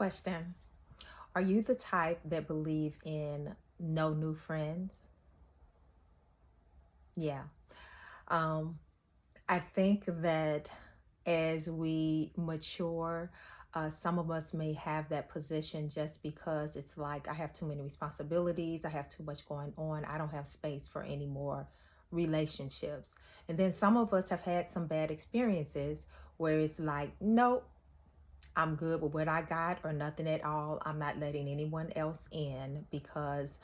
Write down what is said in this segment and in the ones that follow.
Question. Are you the type that believe in no new friends? Yeah. Um, I think that as we mature, some of us may have that position just because it's like, I have too many responsibilities, I have too much going on, I don't have space for any more relationships. And then some of us have had some bad experiences where it's like, nope, I'm good with what I got or nothing at all. I'm not letting anyone else in because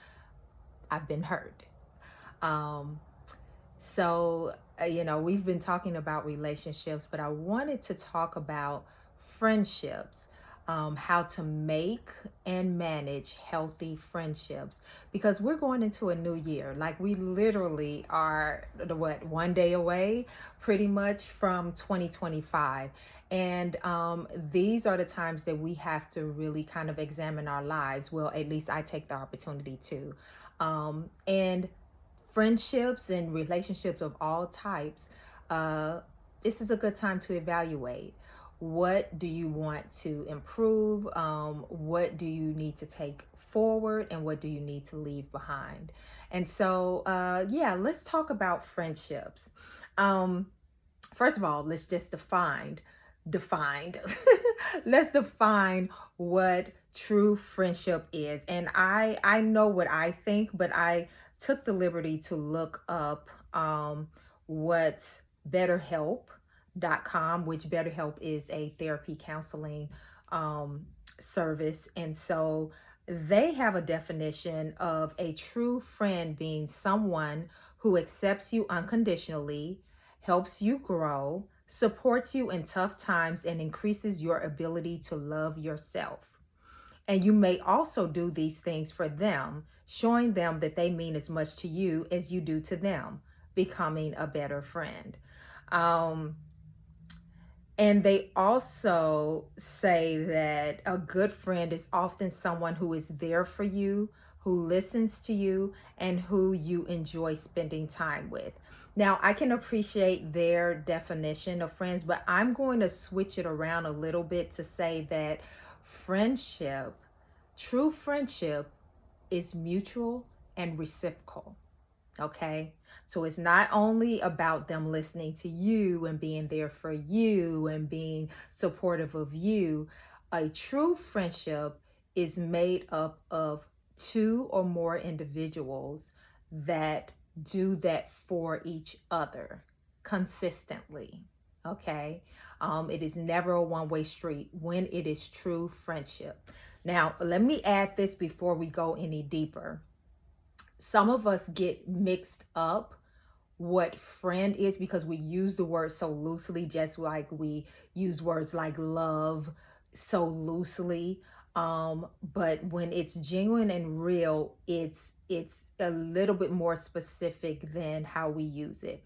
I've been hurt. Um, we've been talking about relationships, but I wanted to talk about friendships, how to make and manage healthy friendships, because we're going into a new year. Like, we literally are, one day away pretty much from 2025. And these are the times that we have to really kind of examine our lives. Well, at least I take the opportunity to. And friendships and relationships of all types, this is a good time to evaluate. What do you want to improve? What do you need to take forward? And what do you need to leave behind? And so, let's talk about friendships. Um, First of all, let's just defined. Let's define what true friendship is. And I know what I think, but I took the liberty to look up what BetterHelp.com, which BetterHelp is a therapy counseling um, service. And so they have a definition of a true friend being someone who accepts you unconditionally, helps you grow, supports you in tough times, and increases your ability to love yourself. And you may also do these things for them, showing them that they mean as much to you as you do to them, becoming a better friend. Um, and they also say that a good friend is often someone who is there for you, who listens to you, and who you enjoy spending time with. Now, I can appreciate their definition of friends, but I'm going to switch it around a little bit to say that friendship, true friendship, is mutual and reciprocal. Okay. So it's not only about them listening to you and being there for you and being supportive of you. A true friendship is made up of two or more individuals that do that for each other consistently. Okay. It is never a one-way street when it is true friendship. Now, let me add this before we go any deeper. Some of us get mixed up what friend is because we use the word so loosely, just like we use words like love so loosely. But when it's genuine and real, it's a little bit more specific than how we use it.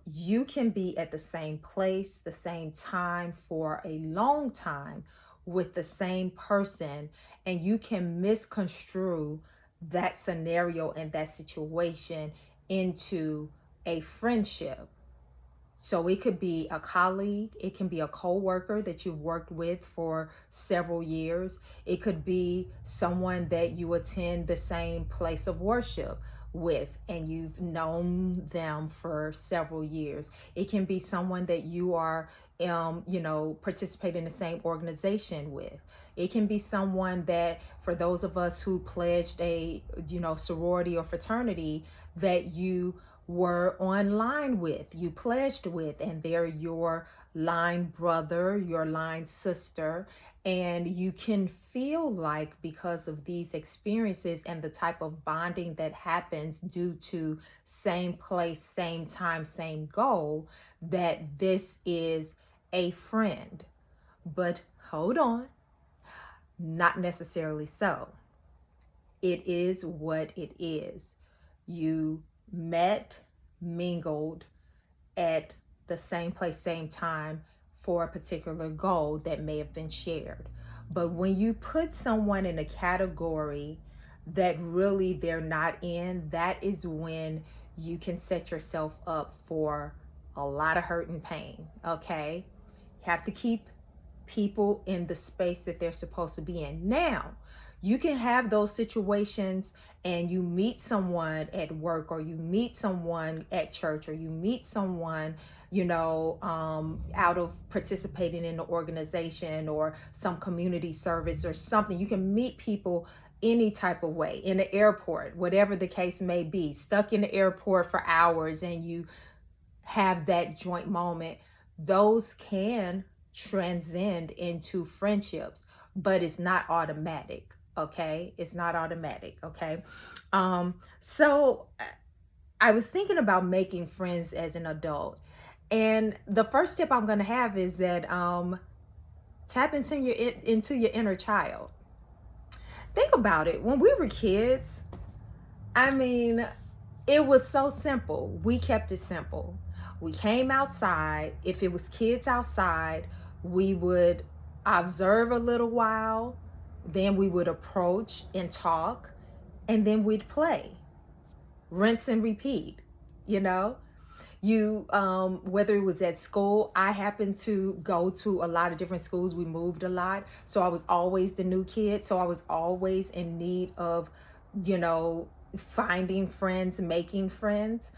You can be at the same place, the same time for a long time with the same person, and you can misconstrue that scenario and that situation into a friendship. So it could be a colleague, it can be a co-worker that you've worked with for several years. It could be someone that you attend the same place of worship with and you've known them for several years. It can be someone that you are participate in the same organization with. It can be someone that, for those of us who pledged a sorority or fraternity, that you were online with, you pledged with, and they're your line brother, your line sister. And you can feel like, because of these experiences and the type of bonding that happens due to same place, same time, same goal, that this is a friend. But hold on, not necessarily so. It is what it is. You met, mingled at the same place, same time for a particular goal that may have been shared. But when you put someone in a category that really they're not in, that is when you can set yourself up for a lot of hurt and pain. Okay. You have to keep people in the space that they're supposed to be in. Now, you can have those situations and you meet someone at work, or you meet someone at church, or you meet someone, out of participating in the organization or some community service or something. You can meet people any type of way, in the airport, whatever the case may be, stuck in the airport for hours, and you have that joint moment. Those can transcend into friendships, but it's not automatic. Okay, it's not automatic. Okay. So I was thinking about making friends as an adult, and the first tip I'm going to have is that tap into your inner child. Think about it. When we were kids, I mean, it was so simple. We kept it simple. We came outside. If it was kids outside, we would observe a little while, then we would approach and talk, and then we'd play. Rinse and repeat, you know? Whether it was at school, I happened to go to a lot of different schools. We moved a lot, so I was always the new kid, so I was always in need of, finding friends, making friends.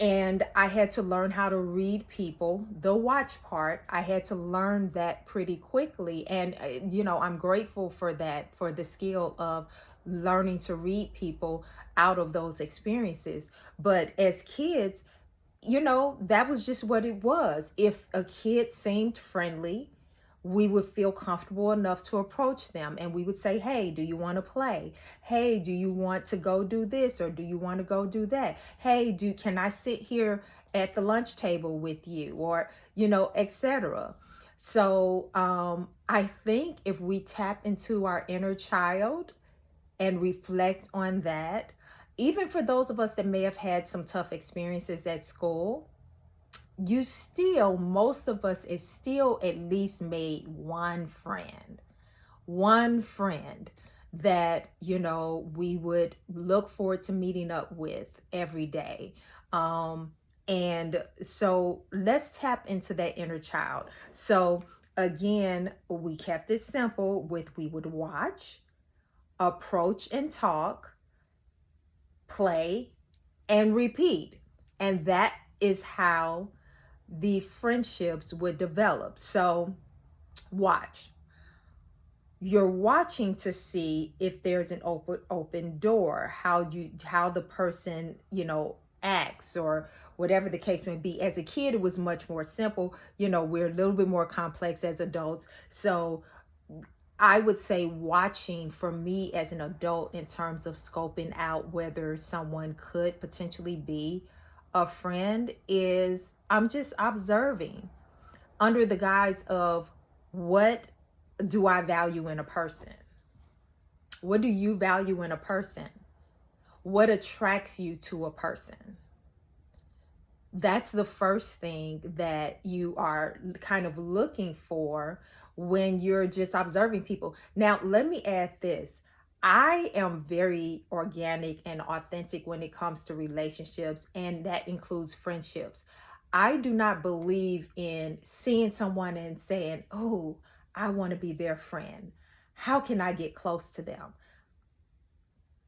And I had to learn how to read people. The watch part, I had to learn that pretty quickly. And I'm grateful for that, for the skill of learning to read people out of those experiences. But as kids, that was just what it was. If a kid seemed friendly, we would feel comfortable enough to approach them, and we would say, hey, do you want to play? Hey, do you want to go do this, or do you want to go do that? Hey, can I sit here at the lunch table with you, or etc. So I think if we tap into our inner child and reflect on that, even for those of us that may have had some tough experiences at school, most of us is still at least made one friend that, we would look forward to meeting up with every day. And so let's tap into that inner child. So again, we kept it simple we would watch, approach and talk, play, and repeat. And that is how the friendships would develop. So watch. You're watching to see if there's an open door, how the person, acts, or whatever the case may be. As a kid, it was much more simple. We're a little bit more complex as adults. So I would say watching for me as an adult, in terms of scoping out whether someone could potentially be a friend, is I'm just observing under the guise of, what do I value in a person? What do you value in a person? What attracts you to a person? That's the first thing that you are kind of looking for when you're just observing people. Now, let me add this. I am very organic and authentic when it comes to relationships, and that includes friendships. I do not believe in seeing someone and saying, oh, I want to be their friend. How can I get close to them?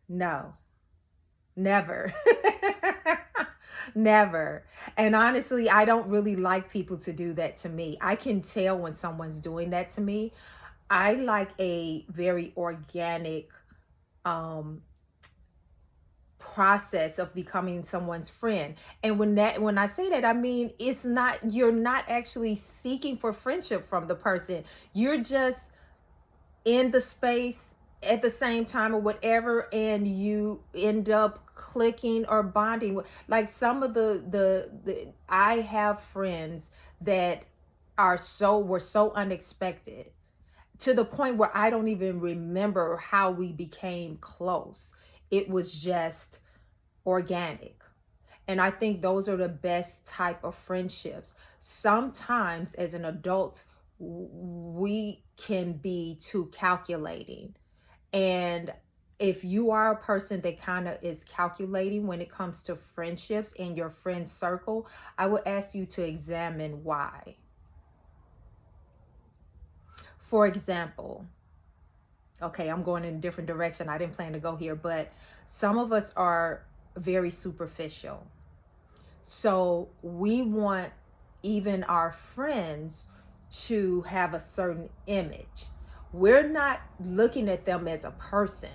No, never. Never. And honestly, I don't really like people to do that to me. I can tell when someone's doing that to me. I like a very organic process of becoming someone's friend. And when I say that, I mean, you're not actually seeking for friendship from the person. You're just in the space at the same time or whatever, and you end up clicking or bonding. Like some of the I have friends that were so unexpected, to the point where I don't even remember how we became close. It was just organic. And I think those are the best type of friendships. Sometimes as an adult, we can be too calculating. And if you are a person that kind of is calculating when it comes to friendships in your friend circle, I would ask you to examine why. For example, okay, I'm going in a different direction. I didn't plan to go here, but some of us are very superficial. So we want even our friends to have a certain image. We're not looking at them as a person.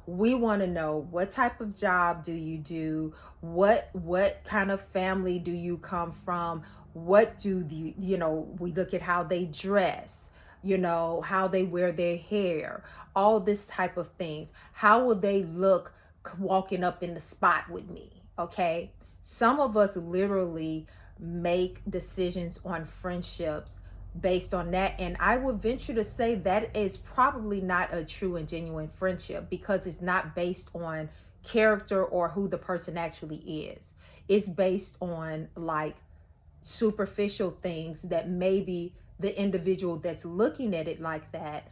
We want to know, what type of job do you do? What kind of family do you come from? What do the, we look at how they dress, how they wear their hair, all this type of things. How will they look walking up in the spot with me? Okay. Some of us literally make decisions on friendships based on that. And I would venture to say that is probably not a true and genuine friendship, because it's not based on character or who the person actually is. It's based on like superficial things that maybe the individual that's looking at it like that,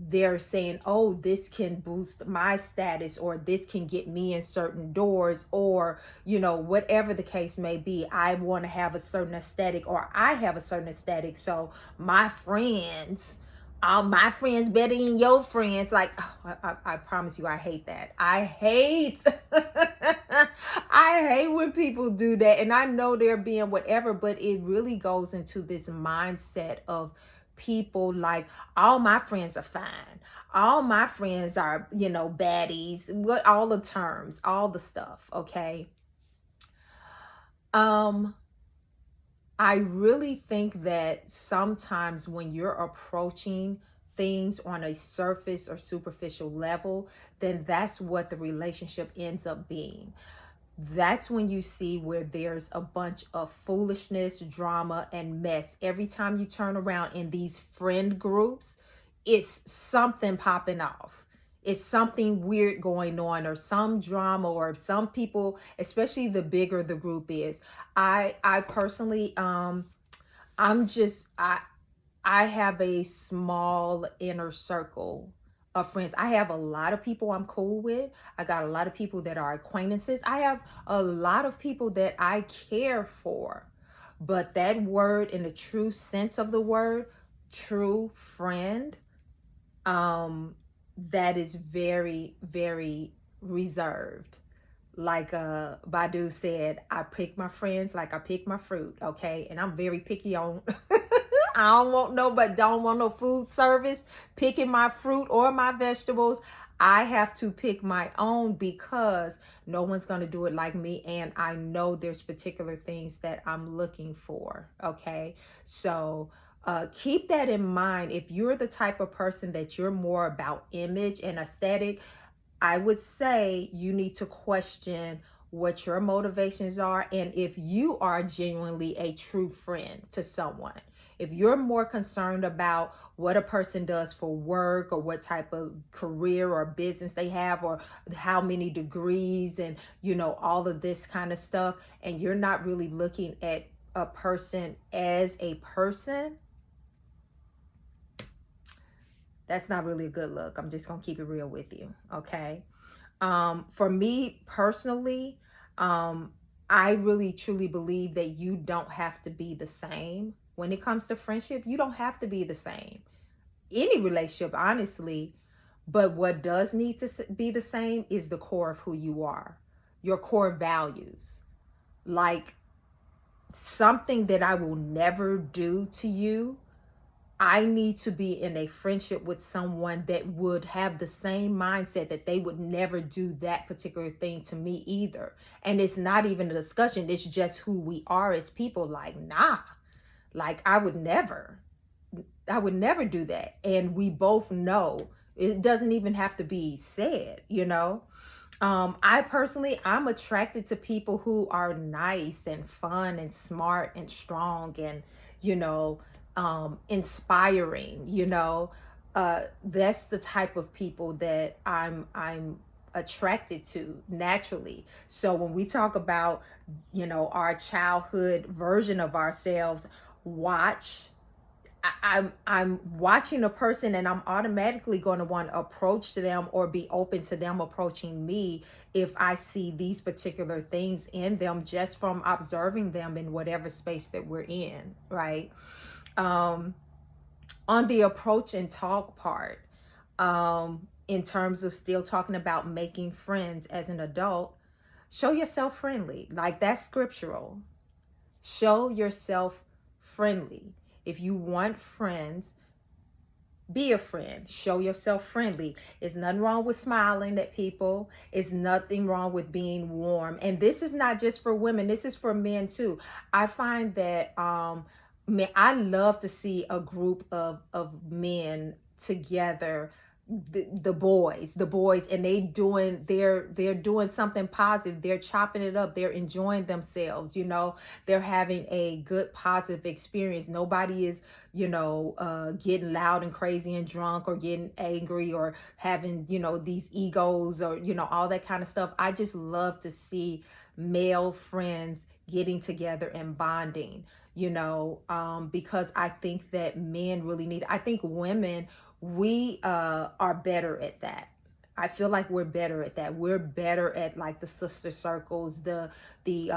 they're saying, oh, this can boost my status, or this can get me in certain doors, or whatever the case may be. I want to have a certain aesthetic, or I have a certain aesthetic, so my friends better than your friends. Like, oh, I promise you, I hate that. I hate I hate when people do that. And I know they're being whatever, but it really goes into this mindset of people like, all my friends are fine, all my friends are baddies, what, all the terms, all the stuff. Okay. I really think that sometimes when you're approaching things on a surface or superficial level, then that's what the relationship ends up being. That's when you see where there's a bunch of foolishness, drama, and mess. Every time you turn around in these friend groups, it's something popping off. It's something weird going on, or some drama, or some people, especially the bigger the group is. I personally, I have a small inner circle of friends. I have a lot of people I'm cool with. I got a lot of people that are acquaintances. I have a lot of people that I care for. But that word, in the true sense of the word, true friend, that is very, very reserved. Like Badu said, I pick my friends like I pick my fruit, okay? And I'm very picky on I don't want no food service picking my fruit or my vegetables. I have to pick my own, because no one's going to do it like me. And I know there's particular things that I'm looking for. Okay. So keep that in mind. If you're the type of person that you're more about image and aesthetic, I would say you need to question what your motivations are, and if you are genuinely a true friend to someone. If you're more concerned about what a person does for work, or what type of career or business they have, or how many degrees, and all of this kind of stuff, and you're not really looking at a person as a person, that's not really a good look. I'm just going to keep it real with you. Okay. For me personally, I really truly believe that you don't have to be the same. When it comes to friendship, you don't have to be the same. Any relationship, honestly. But what does need to be the same is the core of who you are, your core values. Like, something that I will never do to you, I need to be in a friendship with someone that would have the same mindset, that they would never do that particular thing to me either. And it's not even a discussion. It's just who we are as people. Like, nah, like I would never do that. And we both know it doesn't even have to be said, I personally, I'm attracted to people who are nice and fun and smart and strong and, inspiring, that's the type of people that I'm attracted to naturally. So when we talk about, our childhood version of ourselves, I'm watching a person, and I'm automatically going to want to approach to them, or be open to them approaching me, if I see these particular things in them, just from observing them in whatever space that we're in, right? On the approach and talk part, in terms of still talking about making friends as an adult, show yourself friendly. Like, that's scriptural. Show yourself friendly. If you want friends, be a friend. Show yourself friendly. There's nothing wrong with smiling at people. It's nothing wrong with being warm. And this is not just for women. This is for men too. I find that man, I love to see a group of men together, the boys, and they're doing something positive. They're chopping it up. They're enjoying themselves. They're having a good positive experience. Nobody is getting loud and crazy and drunk, or getting angry, or having these egos, or all that kind of stuff. I just love to see male friends getting together and bonding, because I think that men really need, I think women, we are better at that. I feel like we're better at that. We're better at, like, the sister circles, the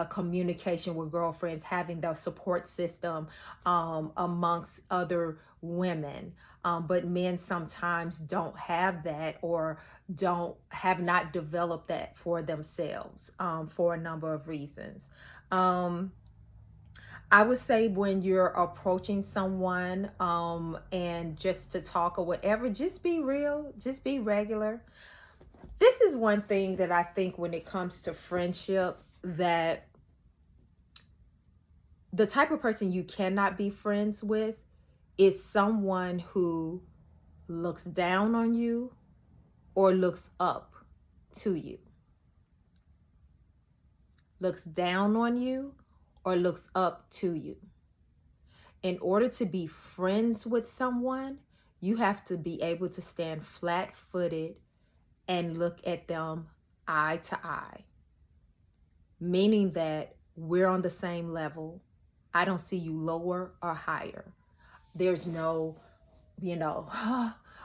communication with girlfriends, having the support system amongst other women. But men sometimes don't have that, or have not developed that for themselves, for a number of reasons. I would say, when you're approaching someone, and just to talk or whatever, just be real, just be regular. This is one thing that I think, when it comes to friendship, that the type of person you cannot be friends with is someone who looks down on you or looks up to you. Looks down on you or looks up to you. In order to be friends with someone, you have to be able to stand flat-footed and look at them eye to eye. Meaning that we're on the same level. I don't see you lower or higher. There's no,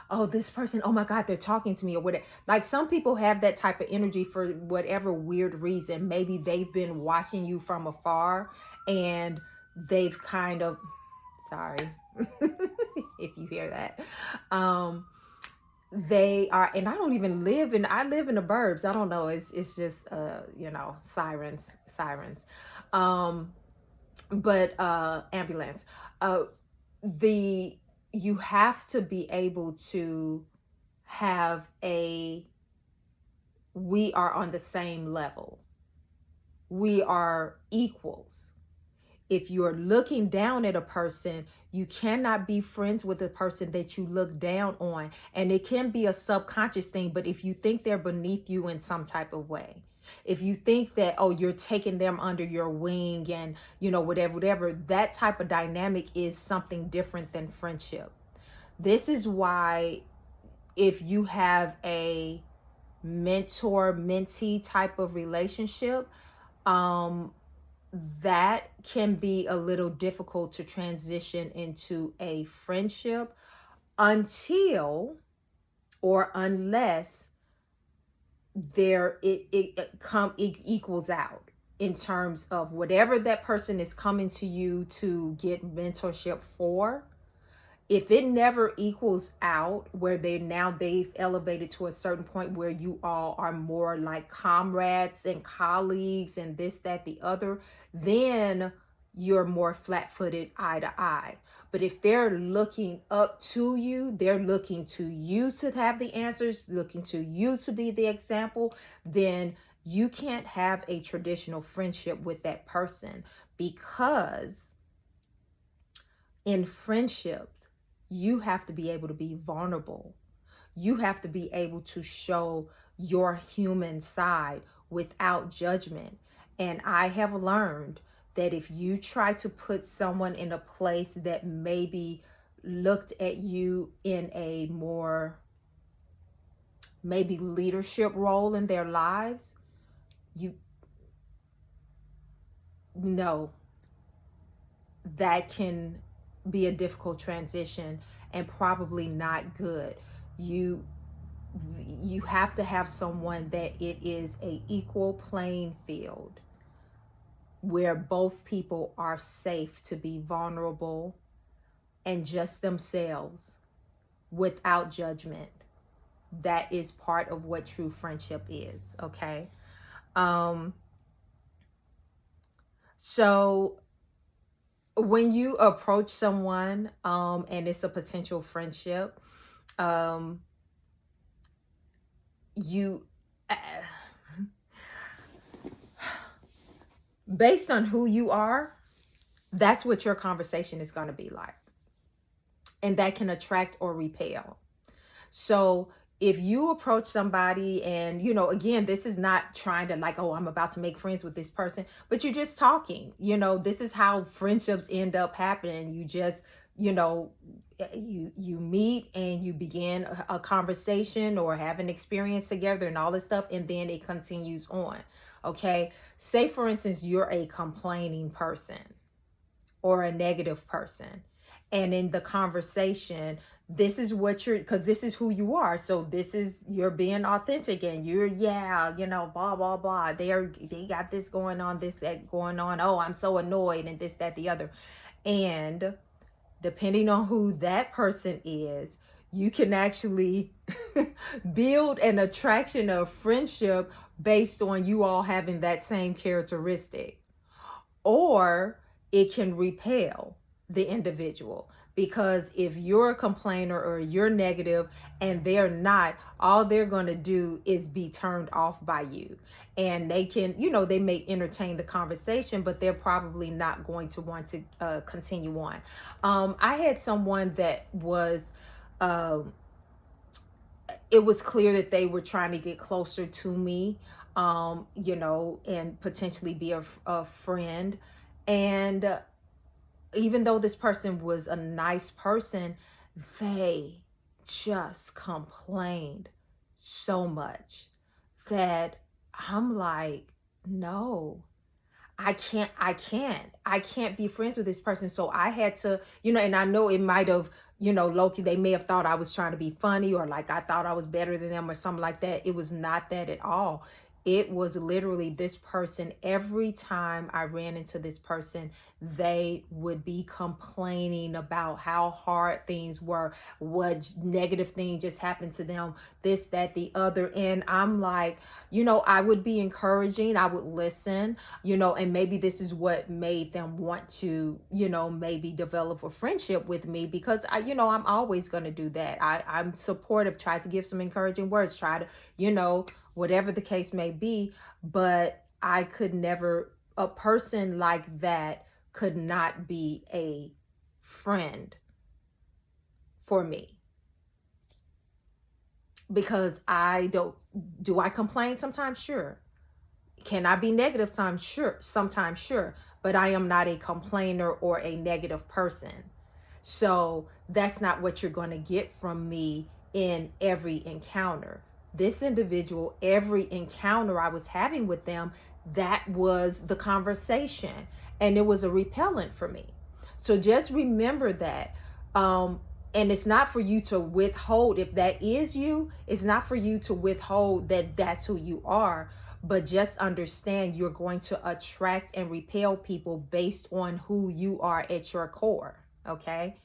oh, this person, oh my God, they're talking to me, or whatever. Like, some people have that type of energy for whatever weird reason. Maybe they've been watching you from afar, and they've kind of, sorry if you hear that. They are, and I live in the burbs. I don't know. It's just, sirens. But ambulance. You have to be able to have we are on the same level. We are equals. If you're looking down at a person, you cannot be friends with a person that you look down on. And it can be a subconscious thing, but if you think they're beneath you in some type of way, if you think that, oh, you're taking them under your wing and, whatever, that type of dynamic is something different than friendship. This is why, if you have a mentor-mentee type of relationship, that can be a little difficult to transition into a friendship until or unless it equals out in terms of whatever that person is coming to you to get mentorship for. If it never equals out, where they've elevated to a certain point where you all are more like comrades and colleagues and this, that, the other, then you're more flat-footed, eye to eye. But if they're looking up to you, they're looking to you to have the answers, looking to you to be the example, then you can't have a traditional friendship with that person, because in friendships, you have to be able to be vulnerable. You have to be able to show your human side without judgment. And I have learned that if you try to put someone in a place that maybe looked at you in a more maybe leadership role in their lives, that can be a difficult transition and probably not good. You have to have someone that it is a equal playing field, where both people are safe to be vulnerable and just themselves without judgment. That is part of what true friendship is, okay? So when you approach someone and it's a potential friendship, um, you based on who you are, that's what your conversation is going to be like. And that can attract or repel. So if you approach somebody and, again, this is not trying to like, oh, I'm about to make friends with this person, but you're just talking, this is how friendships end up happening. You just, you meet and you begin a conversation or have an experience together and all this stuff. And then it continues on. Okay. Say, for instance, you're a complaining person or a negative person. And in the conversation, this is what because this is who you are. So this is, you're being authentic and you're, blah, blah, blah. They got this going on, this, that going on. Oh, I'm so annoyed and this, that, the other. And depending on who that person is, you can actually build an attraction of friendship based on you all having that same characteristic. Or it can repel the individual, because if you're a complainer or you're negative and they're not, all they're going to do is be turned off by you. And they can, they may entertain the conversation, but they're probably not going to want to continue on. I had someone that was, it was clear that they were trying to get closer to me, and potentially be a friend. And even though this person was a nice person, they just complained so much that I'm like, no, I can't be friends with this person. So I had to, and I know it might have, Loki, they may have thought I was trying to be funny or like I thought I was better than them or something like that. It was not that at all. It was literally this person. Every time I ran into this person, they would be complaining about how hard things were, what negative thing just happened to them, this, that, the other. And I'm like, I would be encouraging, I would listen, and maybe this is what made them want to, maybe develop a friendship with me, because I'm always going to do that. I'm supportive, try to give some encouraging words, try to, whatever the case may be. But I could never, a person like that could not be a friend for me, because do I complain sometimes? Sure. Can I be negative sometimes? Sure. But I am not a complainer or a negative person. So that's not what you're going to get from me in every encounter. This individual, every encounter I was having with them, that was the conversation, and it was a repellent for me. So just remember that. And it's not for you to withhold, if that is you, it's not for you to withhold that that's who you are, but just understand you're going to attract and repel people based on who you are at your core. Okay.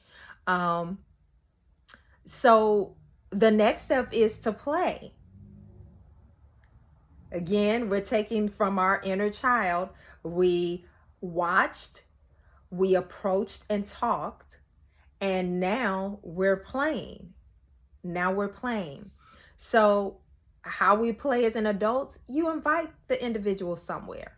So the next step is to play. Again, we're taking from our inner child. We watched, we approached and talked, and now we're playing. So how we play as an adult, you invite the individual somewhere.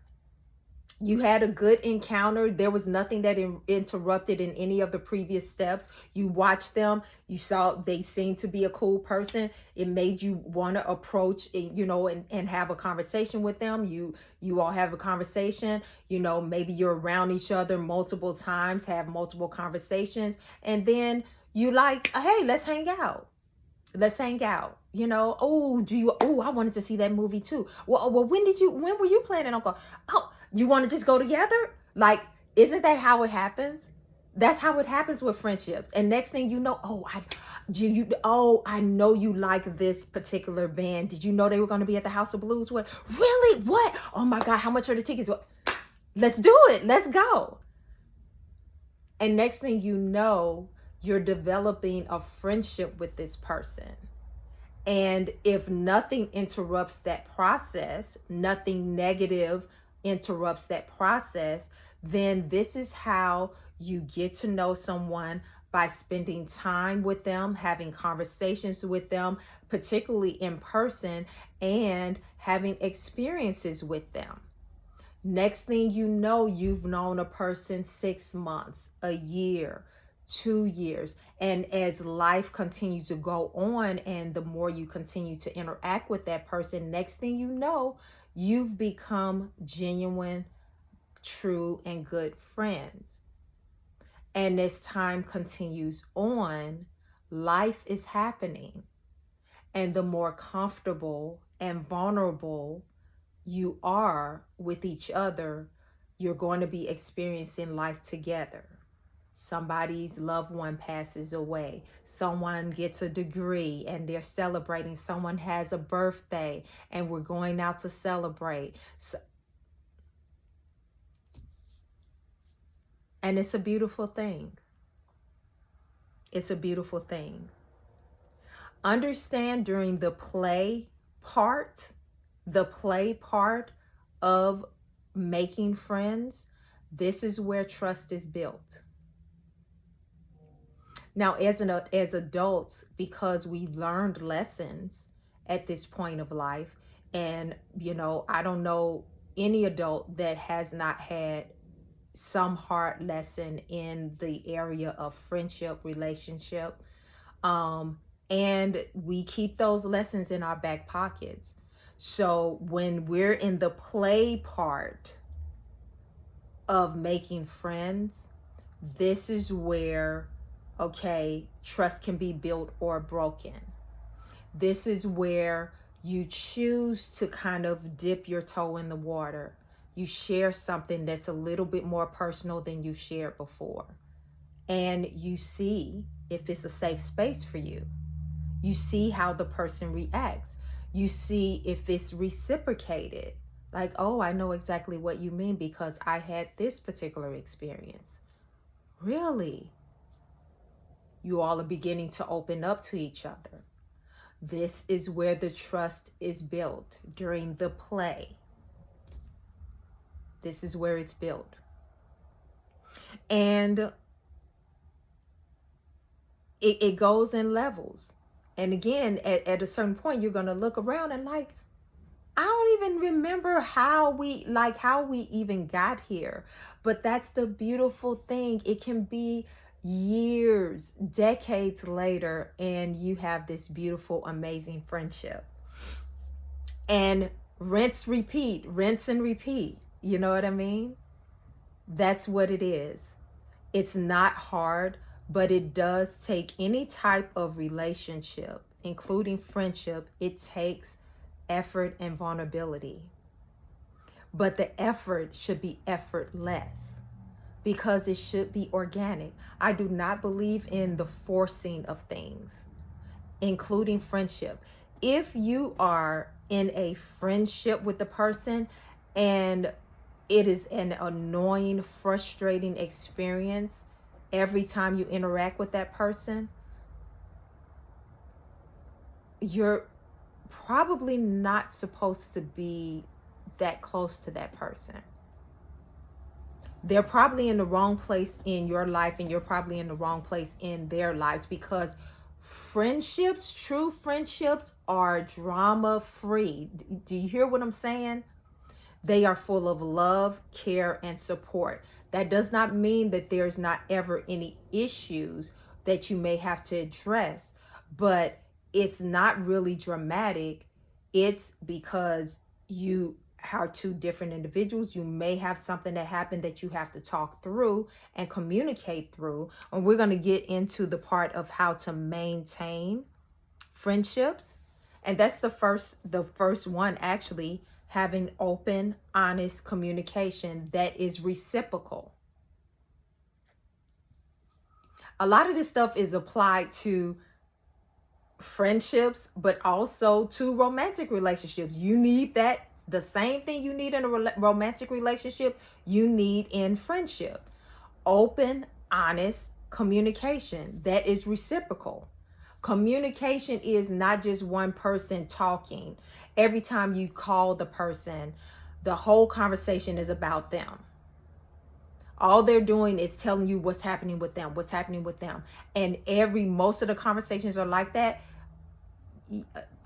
You had a good encounter. There was nothing that interrupted in any of the previous steps. You watched them. You saw they seemed to be a cool person. It made you want to approach, and have a conversation with them. You all have a conversation. Maybe you're around each other multiple times, have multiple conversations. And then you like, hey, let's hang out. I wanted to see that movie too. Well, when were you planning on going? Oh, you want to just go together? Like, isn't that how it happens? That's how it happens with friendships. And next thing you know, I know you like this particular band. Did you know they were going to be at the House of Blues? What? Really? What? Oh my God, how much are the tickets? Let's do it. Let's go. And next thing you know, you're developing a friendship with this person. And if nothing interrupts that process, nothing negative interrupts that process, then this is how you get to know someone, by spending time with them, having conversations with them, particularly in person, and having experiences with them. Next thing you know, you've known a person 6 months, a year, 2 years. And as life continues to go on and the more you continue to interact with that person, next thing you know, you've become genuine, true, and good friends. And as time continues on, life is happening. And the more comfortable and vulnerable you are with each other, you're going to be experiencing life together. Somebody's loved one passes away. Someone gets a degree and they're celebrating. Someone has a birthday and we're going out to celebrate. And it's a beautiful thing. It's a beautiful thing. Understand during the play part of making friends, this is where trust is built. Now, as adults, because we've learned lessons at this point of life, and I don't know any adult that has not had some hard lesson in the area of friendship, relationship, and we keep those lessons in our back pockets. So when we're in the play part of making friends, this is where, trust can be built or broken. This is where you choose to kind of dip your toe in the water. You share something that's a little bit more personal than you shared before. And you see if it's a safe space for you. You see how the person reacts. You see if it's reciprocated. Like, oh, I know exactly what you mean because I had this particular experience. Really? You all are beginning to open up to each other. This is where the trust is built during the play. This is where it's built. And it goes in levels. And again, at a certain point, you're going to look around and like, I don't even remember how we even got here. But that's the beautiful thing. It can be years, decades later, and you have this beautiful, amazing friendship. And rinse and repeat. You know what I mean? That's what it is. It's not hard, but it does take any type of relationship, including friendship. It takes effort and vulnerability. But the effort should be effortless because it should be organic. I do not believe in the forcing of things, including friendship. If you are in a friendship with the person and it is an annoying, frustrating experience every time you interact with that person, you're probably not supposed to be that close to that person. They're probably in the wrong place in your life, and you're probably in the wrong place in their lives, because friendships, true friendships, are drama free. Do you hear what I'm saying? They are full of love, care, and support. That does not mean that there's not ever any issues that you may have to address, but it's not really dramatic. It's because you are two different individuals. You may have something that happened that you have to talk through and communicate through. And we're going to get into the part of how to maintain friendships. And that's the first one, actually. Having open, honest communication that is reciprocal. A lot of this stuff is applied to friendships, but also to romantic relationships. You need that. The same thing you need in a romantic relationship, you need in friendship. Open, honest communication that is reciprocal. Communication is not just one person talking. Every time you call the person, the whole conversation is about them. All they're doing is telling you what's happening with them, what's happening with them. And most of the conversations are like that.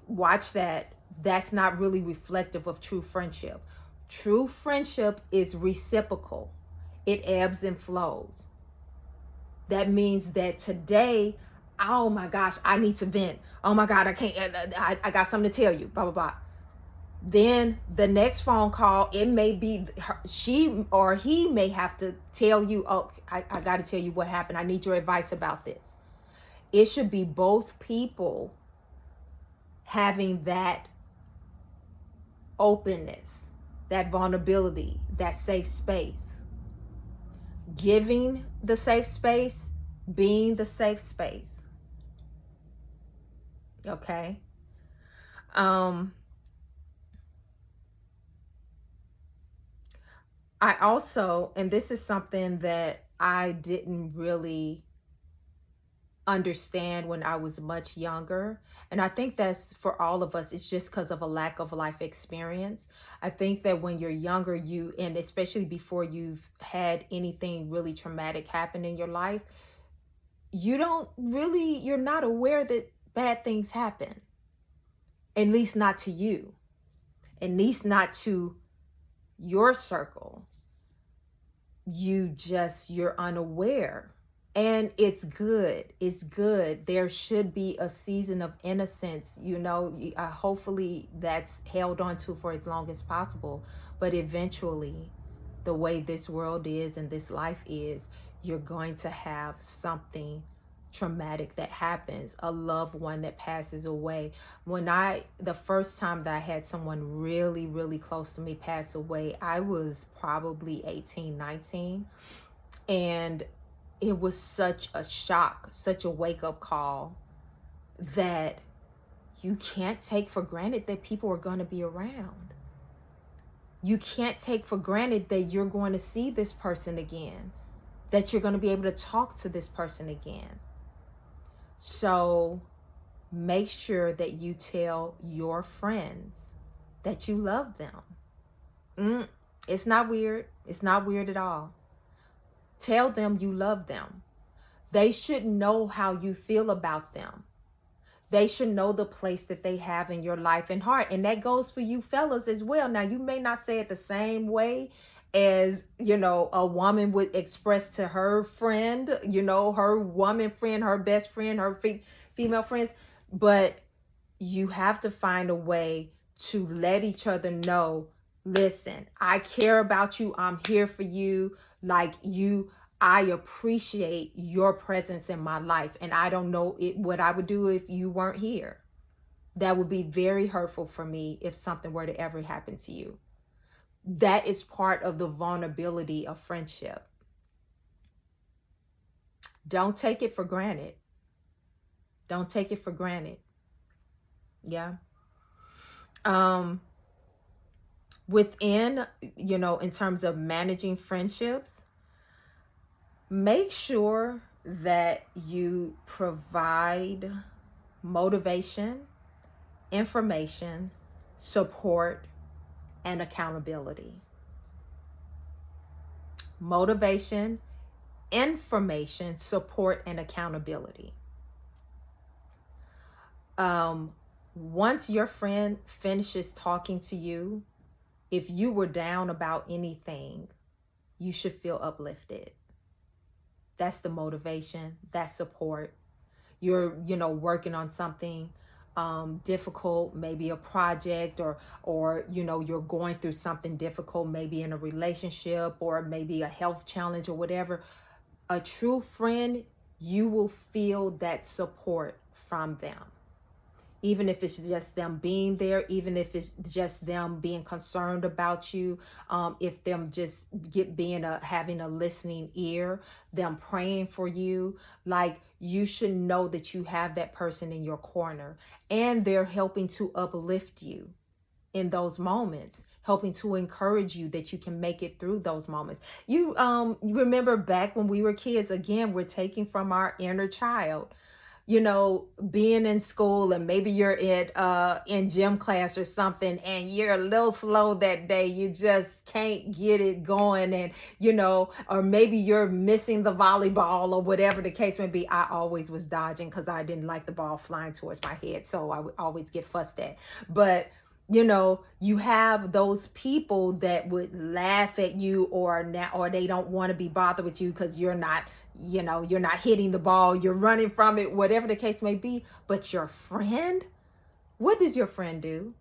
Watch that. That's not really reflective of true friendship. True friendship is reciprocal. It ebbs and flows. That means that today, oh my gosh, I need to vent. Oh my God, I can't, I got something to tell you, blah, blah, blah. Then the next phone call, it may be she or he may have to tell you, oh, I got to tell you what happened. I need your advice about this. It should be both people having that openness, that vulnerability, that safe space. Giving the safe space, being the safe space. Okay. I also, and this is something that I didn't really understand when I was much younger. And I think that's for all of us, it's just because of a lack of life experience. I think that when you're younger, and especially before you've had anything really traumatic happen in your life, you're not aware that bad things happen. At least not to you. At least not to your circle. You're unaware. And it's good. It's good. There should be a season of innocence, hopefully that's held on to for as long as possible. But eventually, the way this world is and this life is, you're going to have something traumatic that happens, a loved one that passes away. The first time that I had someone really, really close to me pass away, I was probably 18, 19. And it was such a shock, such a wake-up call that you can't take for granted that people are going to be around. You can't take for granted that you're going to see this person again, that you're going to be able to talk to this person again. So make sure that you tell your friends that you love them. It's not weird. It's not weird at all. Tell them you love them. They should know how you feel about them. They should know the place that they have in your life and heart. And that goes for you fellas as well. Now, you may not say it the same way as, a woman would express to her friend, her woman friend, her best friend, her female friends. But you have to find a way to let each other know, listen, I care about you. I'm here for you. I appreciate your presence in my life. And I don't know what I would do if you weren't here. That would be very hurtful for me if something were to ever happen to you. That is part of the vulnerability of friendship. Don't take it for granted. Don't take it for granted. Yeah. Within, in terms of managing friendships, make sure that you provide motivation, information, support, and accountability. Motivation, information, support, and accountability. Once your friend finishes talking to you, if you were down about anything, you should feel uplifted. That's the motivation, that's support. You're, working on something difficult, maybe a project, or you're going through something difficult, maybe in a relationship or maybe a health challenge or whatever. A true friend, you will feel that support from them. Even if it's just them being there, even if it's just them being concerned about you, if them just having a listening ear, them praying for you, you should know that you have that person in your corner and they're helping to uplift you in those moments. helping to encourage you that you can make it through those moments. You remember back when we were kids, again, we're taking from our inner child, being in school, and maybe you're in gym class or something, and you're a little slow that day. You just can't get it going, and or maybe you're missing the volleyball or whatever the case may be. I always was dodging because I didn't like the ball flying towards my head, so I would always get fussed at. But you have those people that would laugh at you, or they don't want to be bothered with you because you're not hitting the ball, you're running from it, whatever the case may be. But your friend, what does your friend do?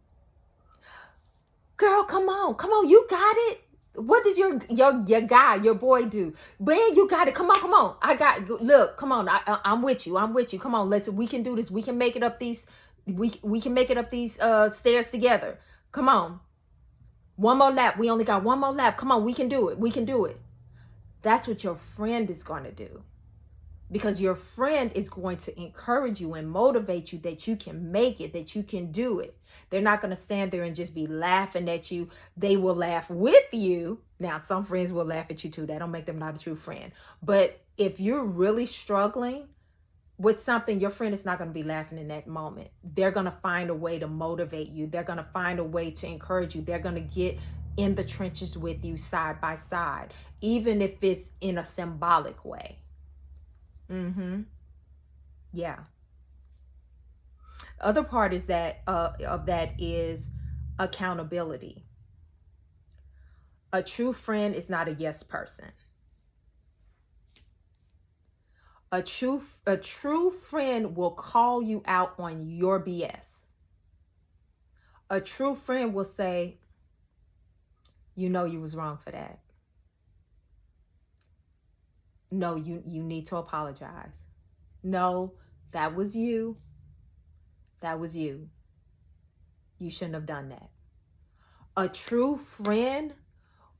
Girl, come on, you got it. What does your guy, your boy do? Man, you got it. Come on. Look, come on. I'm with you. Come on, we can do this. We can make it up these. We can make it up these stairs together. Come on. One more lap. We only got one more lap. Come on, we can do it. That's what your friend is going to do. Because your friend is going to encourage you and motivate you that you can make it, that you can do it. They're not going to stand there and just be laughing at you. They will laugh with you. Now, some friends will laugh at you too. That don't make them not a true friend. But if you're really struggling with something, your friend is not going to be laughing in that moment. They're going to find a way to motivate you. They're going to find a way to encourage you. They're going to get in the trenches with you side by side, even if it's in a symbolic way. Yeah. Other part is that of that is accountability. A true friend is not a yes person. A true friend will call you out on your BS. A true friend will say, you was wrong for that. No, you need to apologize. No, that was you. You shouldn't have done that. A true friend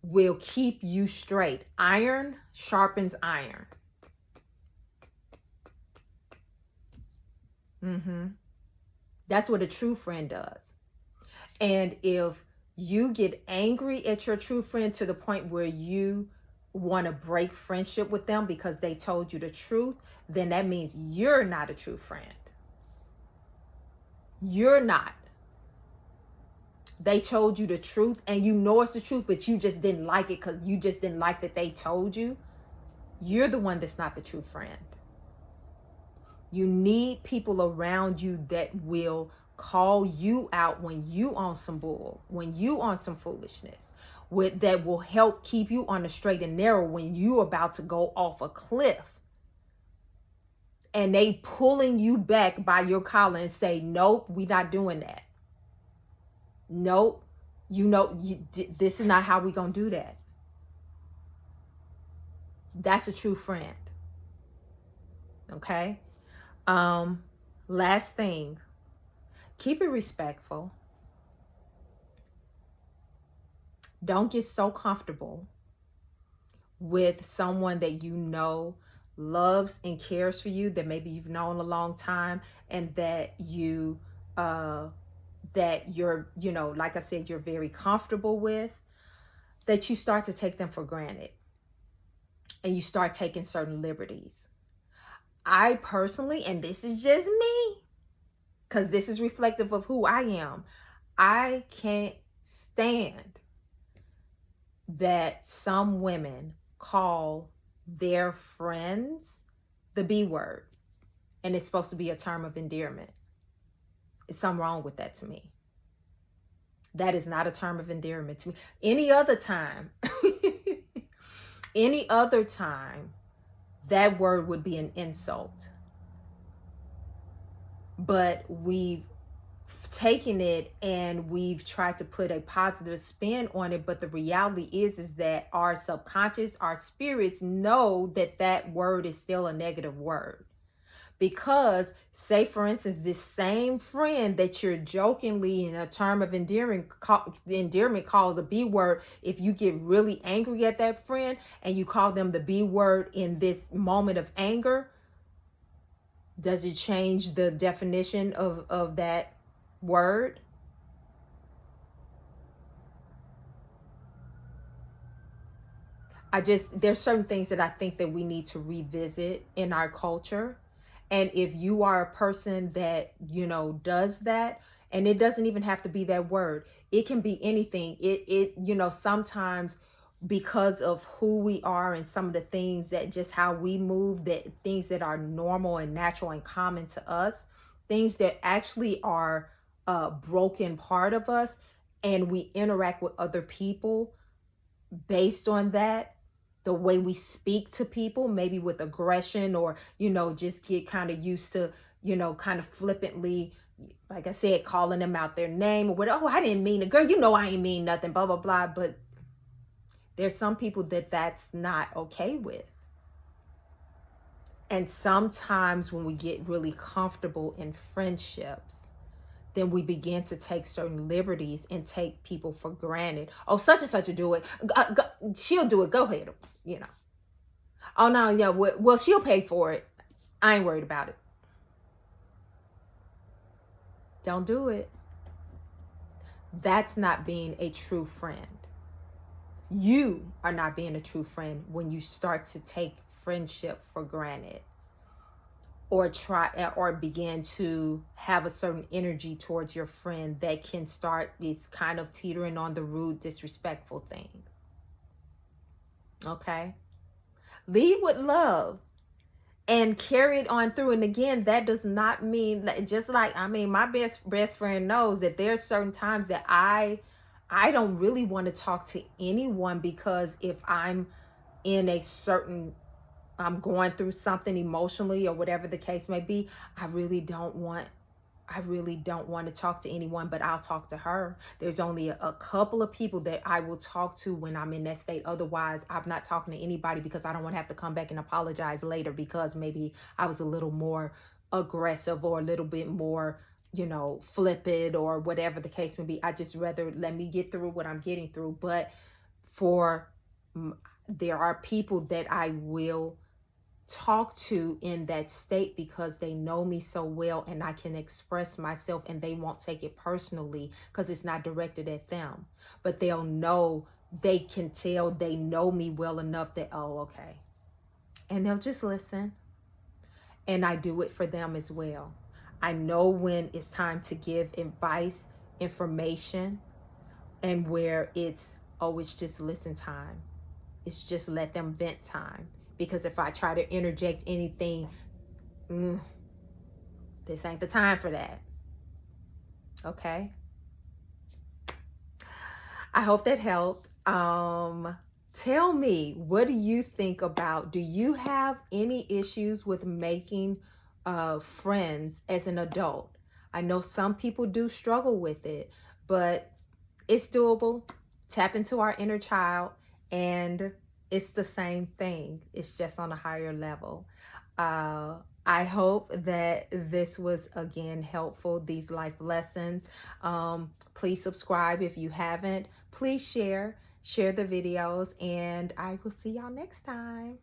will keep you straight. Iron sharpens iron. That's what a true friend does. And if you get angry at your true friend to the point where you want to break friendship with them because they told you the truth, then that means you're not a true friend. You're not. They told you the truth and it's the truth, but you just didn't like it because you just didn't like that they told you. You're the one that's not the true friend. You need people around you that will call you out when you on some bull, when you on some foolishness, that will help keep you on the straight and narrow when you about to go off a cliff. And they pulling you back by your collar and say, nope, we not doing that. Nope, this is not how we gonna do that. That's a true friend. Okay? Last thing, keep it respectful. Don't get so comfortable with someone that loves and cares for you, that maybe you've known a long time, and that you're, like I said, you're very comfortable with, that you start to take them for granted and you start taking certain liberties. I personally, and this is just me, because this is reflective of who I am, I can't stand that some women call their friends the B word, and it's supposed to be a term of endearment. There's something wrong with that to me. That is not a term of endearment to me. Any other time, that word would be an insult. But we've taken it and we've tried to put a positive spin on it. But the reality is that our subconscious, our spirits know that word is still a negative word. Because, say for instance, this same friend that you're jokingly in a term of endearment called the B word, if you get really angry at that friend and you call them the B word in this moment of anger, does it change the definition of that word? there's certain things that I think that we need to revisit in our culture. And if you are a person that, does that, and it doesn't even have to be that word, it can be anything. Sometimes because of who we are and some of the things that just how we move, that things that are normal and natural and common to us, things that actually are a broken part of us, and we interact with other people based on that, the way we speak to people, maybe with aggression, or just get kind of used to, kind of flippantly, like I said, calling them out their name or what. Oh, I didn't mean it, girl, I ain't mean nothing, blah blah blah. But there's some people that that's not okay with. And sometimes when we get really comfortable in friendships, then we begin to take certain liberties and take people for granted. Oh, such and such will do it. She'll do it. Go ahead. Oh, no, yeah. Well, she'll pay for it. I ain't worried about it. Don't do it. That's not being a true friend. You are not being a true friend when you start to take friendship for granted, or begin to have a certain energy towards your friend that can start this kind of teetering on the rude, disrespectful thing. Okay? Lead with love and carry it on through. And again, that does not mean, just like, my best friend knows that there's certain times that I don't really want to talk to anyone, because if I'm going through something emotionally or whatever the case may be, I really don't want to talk to anyone, but I'll talk to her. There's only a couple of people that I will talk to when I'm in that state. Otherwise, I'm not talking to anybody, because I don't want to have to come back and apologize later because maybe I was a little more aggressive or a little bit more, flippant or whatever the case may be. I just rather let me get through what I'm getting through. But there are people that I will talk to in that state because they know me so well, and I can express myself and they won't take it personally because it's not directed at them. But they can tell they know me well enough that, oh, okay. And they'll just listen. And I do it for them as well. I know when it's time to give advice, information, and where it's just listen time. It's just let them vent time. Because if I try to interject anything, this ain't the time for that. Okay? I hope that helped. Tell me, what do you think about, do you have any issues with making friends as an adult? I know some people do struggle with it, but it's doable. Tap into our inner child, and it's the same thing. It's just on a higher level. I hope that this was, again, helpful, these life lessons. Please subscribe if you haven't. Please share the videos, and I will see y'all next time.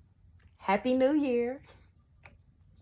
Happy New Year.